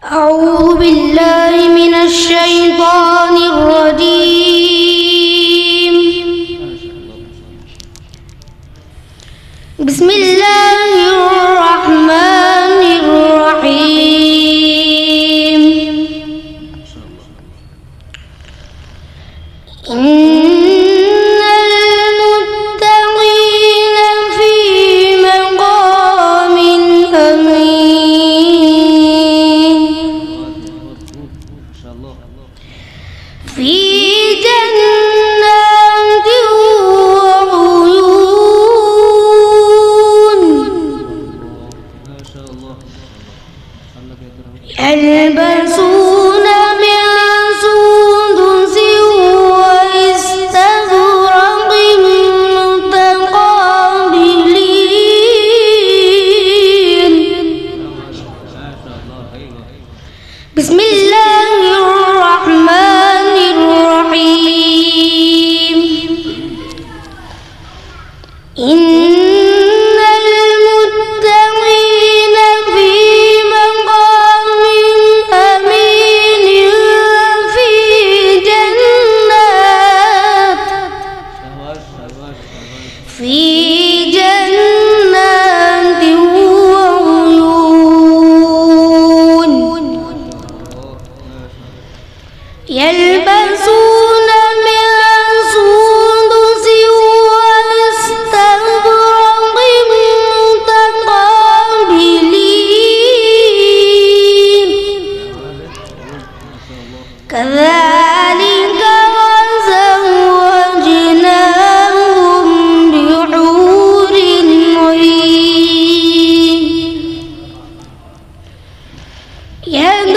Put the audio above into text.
أعوذ بالله من الشيطان الرجيم. بسم الله الرحمن الرحيم. إن المتقين في مقام أمين في جنات وعيون يلبسون من سندس واستبرق متقابلين. بسم الله الرحمن الرحيم. إن المتقين في مقام أمين في جنات وعيون يلبسون من سندس واستبرق متقابلين. كذلك وزوجناهم بحور عين